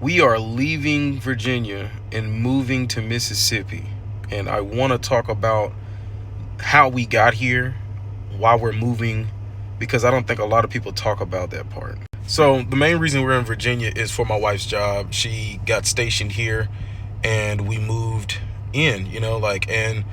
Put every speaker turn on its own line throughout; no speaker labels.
We are leaving Virginia and moving to Mississippi. And I want to talk about how we got here, why we're moving, because I don't think a lot of people talk about that part. So, the main reason we're in Virginia is for my wife's job. She got stationed here and we moved in, and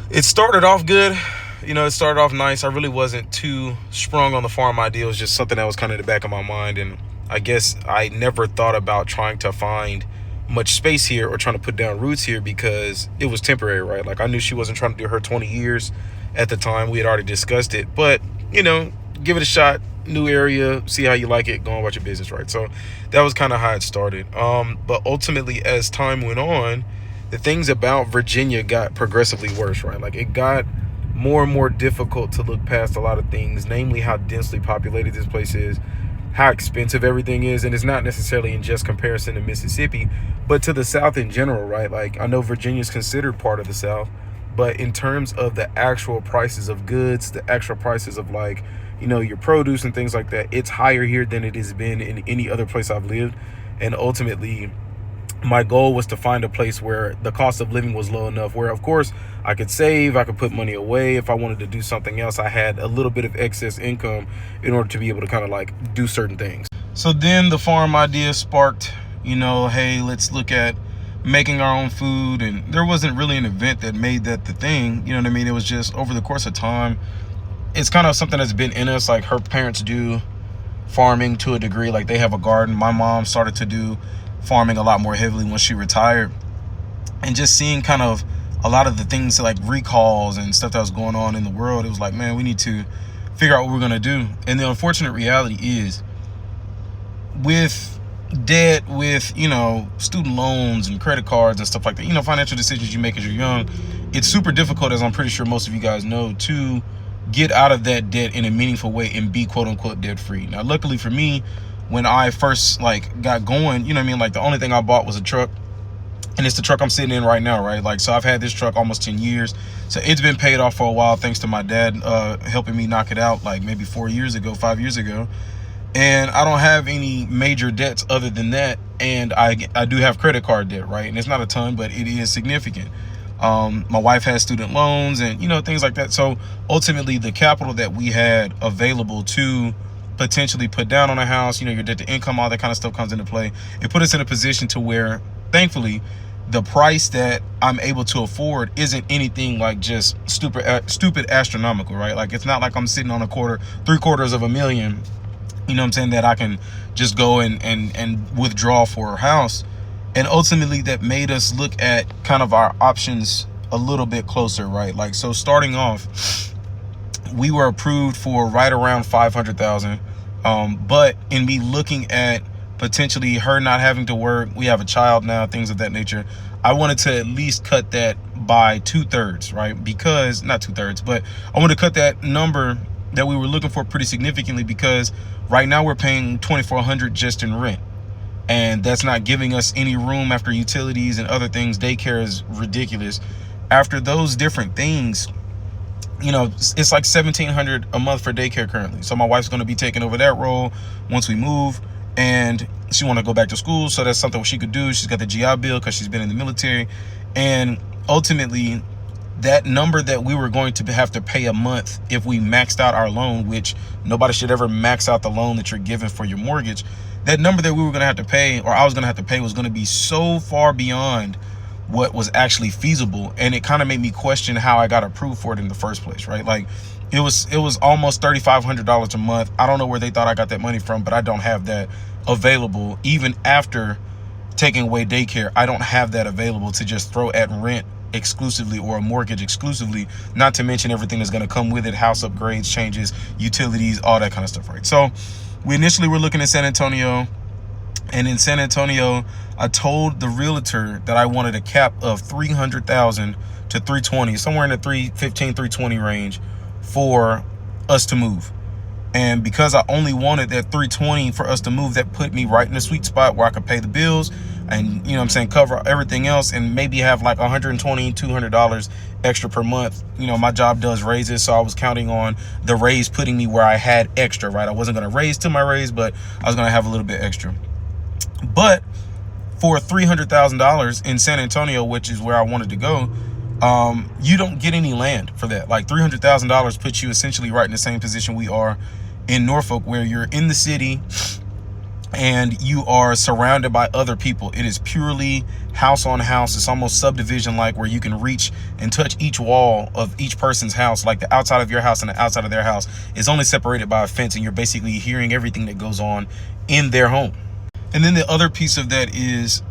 it started off good. It started off nice. I really wasn't too sprung on the farm idea. It was just something that was kind of in the back of my mind. And I guess I never thought about trying to find much space here or trying to put down roots here because it was temporary, right? Like I knew she wasn't trying to do her 20 years at the time. We had already discussed it. But, give it a shot. New area, see how you like it, go on about your business, right? So that was kind of how it started. But ultimately, as time went on, the things about Virginia got progressively worse, right? Like it got more and more difficult to look past a lot of things, namely how densely populated this place is, how expensive everything is. And it's not necessarily in just comparison to Mississippi, but to the South in general, right? Like I know Virginia is considered part of the South, but in terms of the actual prices of goods, the actual prices of your produce and things like that, it's higher here than it has been in any other place I've lived. And ultimately, my goal was to find a place where the cost of living was low enough where, of course, I could save, I could put money away. If I wanted to do something else, I had a little bit of excess income in order to be able to kind of do certain things. So then the farm idea sparked, hey, let's look at making our own food. And there wasn't really an event that made that the thing, you know what I mean? It was just over the course of time. It's kind of something that's been in us. Like her parents do farming to a degree. Like they have a garden. My mom started to do farming a lot more heavily when she retired, and just seeing kind of a lot of the things like recalls and stuff that was going on in the world, it was like, man, we need to figure out what we're going to do. And the unfortunate reality is with debt, with student loans and credit cards and stuff like that, financial decisions you make as you're young, it's super difficult, as I'm pretty sure most of you guys know, to get out of that debt in a meaningful way and be quote unquote debt free. Now luckily for me, when I first got going, the only thing I bought was a truck, and it's the truck I'm sitting in right now, right? So I've had this truck almost 10 years. So it's been paid off for a while, thanks to my dad helping me knock it out maybe 5 years ago. And I don't have any major debts other than that. And I do have credit card debt, right? And it's not a ton, but it is significant. My wife has student loans and, things like that. So ultimately the capital that we had available to potentially put down on a house, your debt to income, all that kind of stuff comes into play. It put us in a position to where, thankfully, the price that I'm able to afford isn't anything like just stupid astronomical, right? Like it's not like I'm sitting on $750,000, that I can just go and withdraw for a house. And ultimately that made us look at kind of our options a little bit closer, right? So starting off, we were approved for right around 500,000. But in me looking at potentially her not having to work, we have a child now, things of that nature, I wanted to at least cut that by 2/3, right? Because not 2/3, but I wanted to cut that number that we were looking for pretty significantly, because right now we're paying $2,400 just in rent. And that's not giving us any room after utilities and other things. Daycare is ridiculous. After those different things, it's like $1,700 a month for daycare currently. So my wife's going to be taking over that role once we move, and she want to go back to school. So that's something she could do. She's got the GI Bill because she's been in the military. And ultimately, that number that we were going to have to pay a month if we maxed out our loan, which nobody should ever max out the loan that you're given for your mortgage, that number that we were going to have to pay, or I was going to have to pay, was going to be so far beyond what was actually feasible. And it kind of made me question how I got approved for it in the first place, right? Like it was almost $3,500 a month. I don't know where they thought I got that money from, but I don't have that available. Even after taking away daycare, I don't have that available to just throw at rent exclusively or a mortgage exclusively, not to mention everything that's going to come with it, house upgrades, changes, utilities, all that kind of stuff, right? So we initially were looking at San Antonio, and in San Antonio, I told the realtor that I wanted a cap of 300,000 to 320, somewhere in the 315, 320 range for us to move. And because I only wanted that 320 for us to move, that put me right in the sweet spot where I could pay the bills and, cover everything else, and maybe have like $120, $200 extra per month. My job does raises, so I was counting on the raise putting me where I had extra, right? I wasn't going to raise to my raise, but I was going to have a little bit extra. But for $300,000 in San Antonio, which is where I wanted to go, you don't get any land for that. Like $300,000 puts you essentially right in the same position we are in Norfolk, where you're in the city and you are surrounded by other people. It is purely house on house. It's almost subdivision like, where you can reach and touch each wall of each person's house. Like the outside of your house and the outside of their house is only separated by a fence, and you're basically hearing everything that goes on in their home. And then the other piece of that is,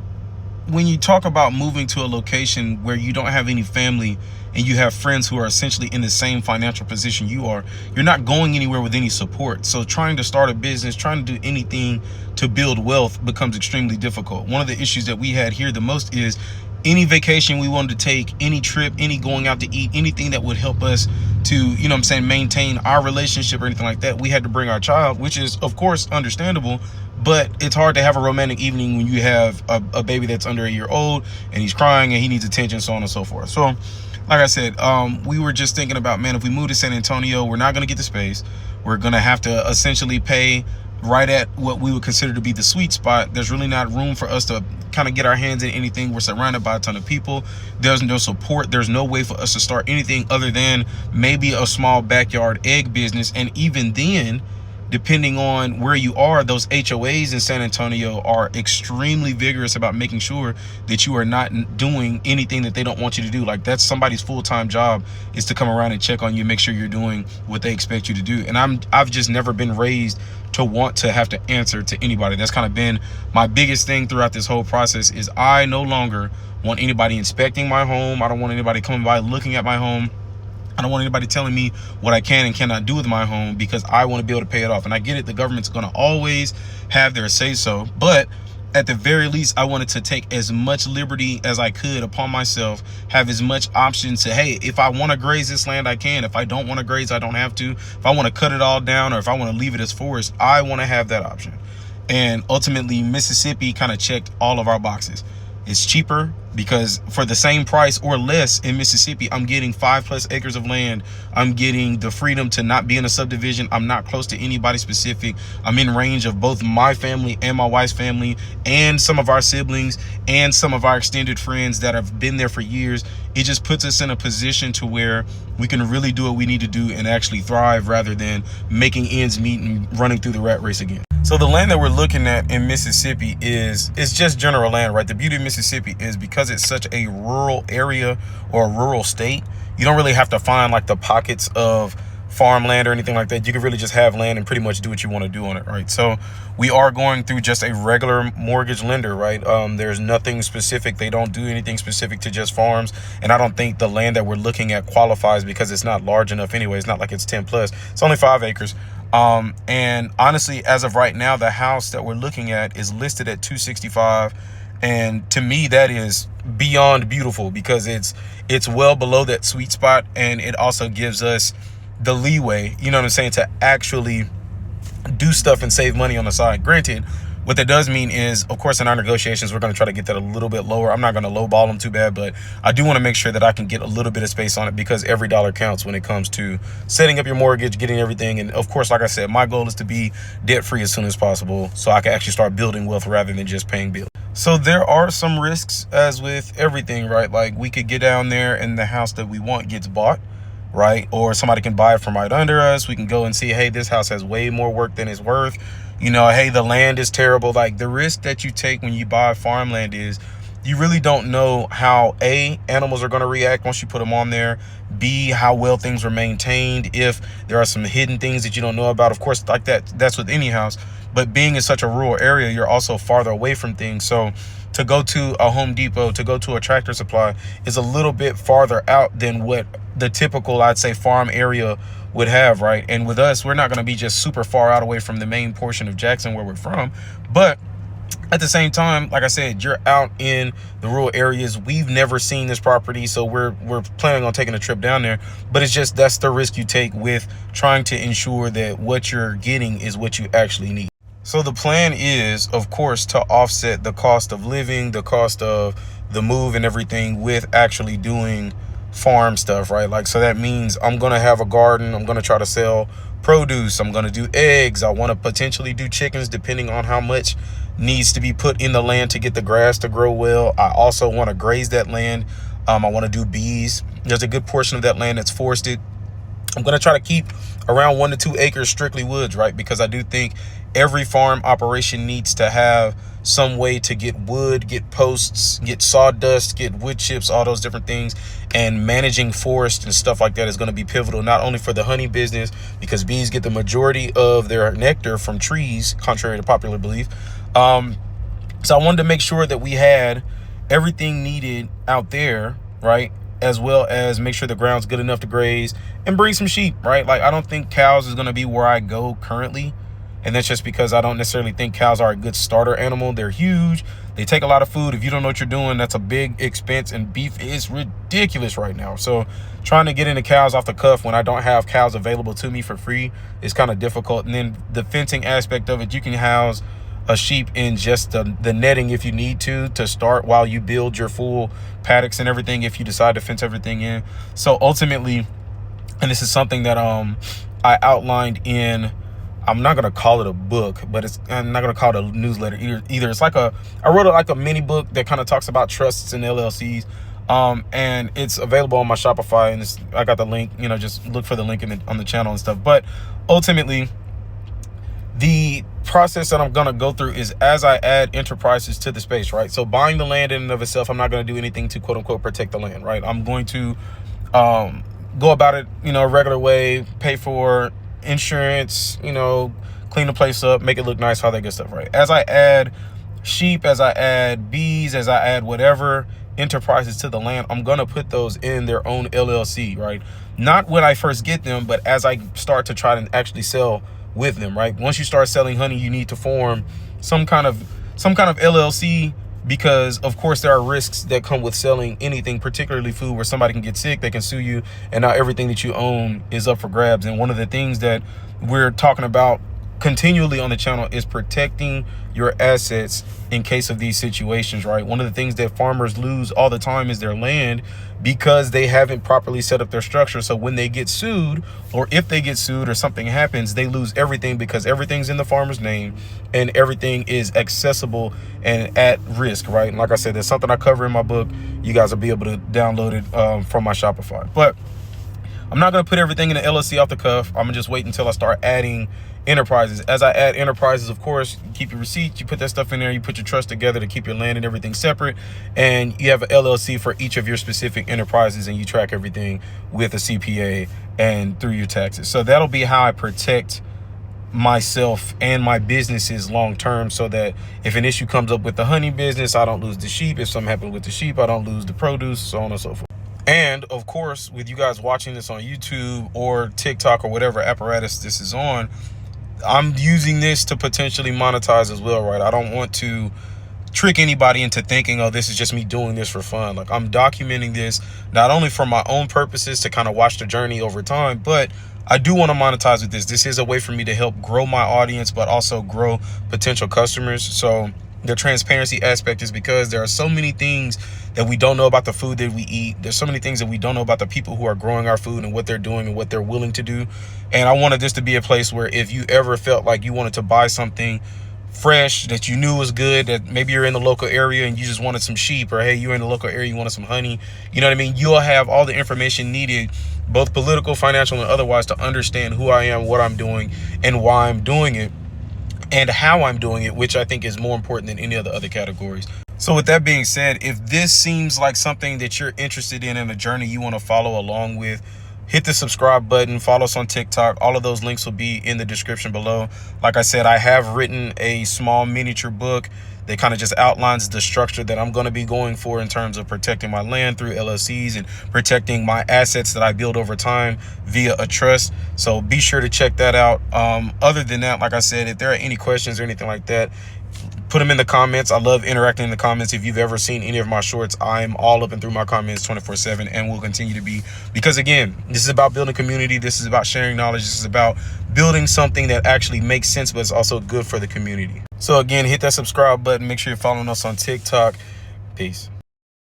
when you talk about moving to a location where you don't have any family and you have friends who are essentially in the same financial position you are, you're not going anywhere with any support. So trying to start a business, trying to do anything to build wealth becomes extremely difficult. One of the issues that we had here the most is any vacation we wanted to take, any trip, any going out to eat, anything that would help us to, you know what I'm saying, maintain our relationship or anything like that, we had to bring our child, which is of course understandable. But it's hard to have a romantic evening when you have a baby that's under a year old and he's crying and he needs attention, so on and so forth. So like I said, we were just thinking about, man, if we move to San Antonio, we're not going to get the space. We're going to have to essentially pay right at what we would consider to be the sweet spot. There's really not room for us to kind of get our hands in anything. We're surrounded by a ton of people. There's no support. There's no way for us to start anything other than maybe a small backyard egg business. And even then, depending on where you are, those HOAs in San Antonio are extremely vigorous about making sure that you are not doing anything that they don't want you to do. Like, that's somebody's full-time job, is to come around and check on you, make sure you're doing what they expect you to do. And I've just never been raised to want to have to answer to anybody. That's kind of been my biggest thing throughout this whole process, is I no longer want anybody inspecting my home. I don't want anybody coming by looking at my home. I don't want anybody telling me what I can and cannot do with my home, because I want to be able to pay it off. And I get it, the government's going to always have their say so, but at the very least, I wanted to take as much liberty as I could upon myself, have as much options to, hey, if I want to graze this land, I can. If I don't want to graze, I don't have to. If I want to cut it all down, or if I want to leave it as forest, I want to have that option. And ultimately, Mississippi kind of checked all of our boxes. It's cheaper, because for the same price or less in Mississippi, I'm getting 5+ acres of land. I'm getting the freedom to not be in a subdivision. I'm not close to anybody specific. I'm in range of both my family and my wife's family, and some of our siblings and some of our extended friends that have been there for years. It just puts us in a position to where we can really do what we need to do and actually thrive, rather than making ends meet and running through the rat race again. So the land that we're looking at in Mississippi is just general land, right? The beauty of Mississippi is, because it's such a rural area or a rural state, you don't really have to find like the pockets of farmland or anything like that. You can really just have land and pretty much do what you want to do on it, right? So we are going through just a regular mortgage lender, right? There's nothing specific. They don't do anything specific to just farms. And I don't think the land that we're looking at qualifies, because it's not large enough anyway. It's not like it's 10+. It's only 5 acres. And honestly, as of right now, the house that we're looking at is listed at $265. And to me, that is beyond beautiful, because it's well below that sweet spot. And it also gives us the leeway, you know what I'm saying, to actually do stuff and save money on the side. Granted, what that does mean is, of course, in our negotiations, we're going to try to get that a little bit lower. I'm not going to lowball them too bad, but I do want to make sure that I can get a little bit of space on it, because every dollar counts when it comes to setting up your mortgage, getting everything. And of course, like I said, my goal is to be debt free as soon as possible, so I can actually start building wealth rather than just paying bills. So there are some risks, as with everything, right? Like, we could get down there and the house that we want gets bought, right? Or somebody can buy it from right under us. We can go and see, hey, this house has way more work than it's worth. You know, hey, the land is terrible. Like, the risk that you take when you buy farmland is, you really don't know how, A, animals are going to react once you put them on there, B, how well things are maintained, if there are some hidden things that you don't know about. Of course, like that's with any house. But being in such a rural area, you're also farther away from things. So to go to a Home Depot, to go to a Tractor Supply is a little bit farther out than what the typical, I'd say, farm area would have, right? And with us, we're not going to be just super far out away from the main portion of Jackson where we're from. But at the same time, like I said, you're out in the rural areas. We've never seen this property, so we're planning on taking a trip down there. But it's just, that's the risk you take with trying to ensure that what you're getting is what you actually need. So the plan is, of course, to offset the cost of living, the cost of the move and everything, with actually doing farm stuff, right? Like, so that means I'm going to have a garden. I'm going to try to sell produce. I'm going to do eggs. I want to potentially do chickens, depending on how much needs to be put in the land to get the grass to grow well. I also want to graze that land. I want to do bees. There's a good portion of that land that's forested. I'm going to try to keep around 1 to 2 acres strictly woods, right? Because I do think every farm operation needs to have some way to get wood, get posts, get sawdust, get wood chips, all those different things. And managing forest and stuff like that is going to be pivotal, not only for the honey business, because bees get the majority of their nectar from trees, contrary to popular belief. So I wanted to make sure that we had everything needed out there, right? As well as make sure the ground's good enough to graze and bring some sheep, right? Like, I don't think cows is going to be where I go currently. And that's just because I don't necessarily think cows are a good starter animal. They're huge. They take a lot of food. If you don't know what you're doing, that's a big expense, and beef is ridiculous right now. So trying to get into cows off the cuff when I don't have cows available to me for free is kind of difficult. And then the fencing aspect of it, you can house a sheep in just the netting if you need to start while you build your full paddocks and everything, if you decide to fence everything in. So ultimately, and this is something that I outlined in, I'm not gonna call it a book, but I'm not gonna call it a newsletter either. It's like I wrote it like a mini book that kind of talks about trusts and LLCs, and it's available on my Shopify, and I got the link. Just look for the link on the channel and stuff. But ultimately, the process that I'm going to go through is as I add enterprises to the space, right? So buying the land in and of itself, I'm not going to do anything to quote unquote protect the land, right? I'm going to go about it, a regular way, pay for insurance, clean the place up, make it look nice, all that good stuff, right? As I add sheep, as I add bees, as I add whatever enterprises to the land, I'm going to put those in their own LLC, right? Not when I first get them, but as I start to try to actually sell with them, right? Once you start selling honey, you need to form some kind of LLC, because of course there are risks that come with selling anything, particularly food, where somebody can get sick, they can sue you, and now everything that you own is up for grabs. And one of the things that we're talking about continually on the channel is protecting your assets in case of these situations, right? One of the things that farmers lose all the time is their land, because they haven't properly set up their structure. So when they get sued, or if they get sued or something happens, they lose everything, because everything's in the farmer's name and everything is accessible and at risk, right? And like I said, there's something I cover in my book. You guys will be able to download it from my Shopify. But I'm not going to put everything in the LLC off the cuff. I'm going to just wait until I start adding enterprises. As I add enterprises, of course, you keep your receipts, you put that stuff in there, you put your trust together to keep your land and everything separate, and you have an LLC for each of your specific enterprises, and you track everything with a CPA and through your taxes. So that'll be how I protect myself and my businesses long term, so that if an issue comes up with the honey business, I don't lose the sheep. If something happens with the sheep, I don't lose the produce, so on and so forth. And of course, with you guys watching this on YouTube or TikTok or whatever apparatus this is on, I'm using this to potentially monetize as well, right? I don't want to trick anybody into thinking, oh, this is just me doing this for fun. Like, I'm documenting this not only for my own purposes to kind of watch the journey over time, but I do want to monetize with this. This is a way for me to help grow my audience, but also grow potential customers. So the transparency aspect is because there are so many things that we don't know about the food that we eat. There's so many things that we don't know about the people who are growing our food and what they're doing and what they're willing to do. And I wanted this to be a place where if you ever felt like you wanted to buy something fresh that you knew was good, that maybe you're in the local area and you just wanted some sheep, or hey, you're in the local area, you wanted some honey, you know what I mean? You'll have all the information needed, both political, financial, and otherwise, to understand who I am, what I'm doing, and why I'm doing it, and how I'm doing it, which I think is more important than any of the other categories. So with that being said, if this seems like something that you're interested in a journey you want to follow along with, hit the subscribe button, follow us on TikTok. All of those links will be in the description below. Like I said, I have written a small miniature book that kind of just outlines the structure that I'm going to be going for in terms of protecting my land through LLCs and protecting my assets that I build over time via a trust. So be sure to check that out. Other than that, like I said, if there are any questions or anything like that, put them in the comments. I love interacting in the comments. If you've ever seen any of my shorts, I'm all up and through my comments 24/7, and will continue to be, because again, this is about building community. This is about sharing knowledge. This is about building something that actually makes sense, but it's also good for the community. So again, hit that subscribe button. Make sure you're following us on TikTok. Peace.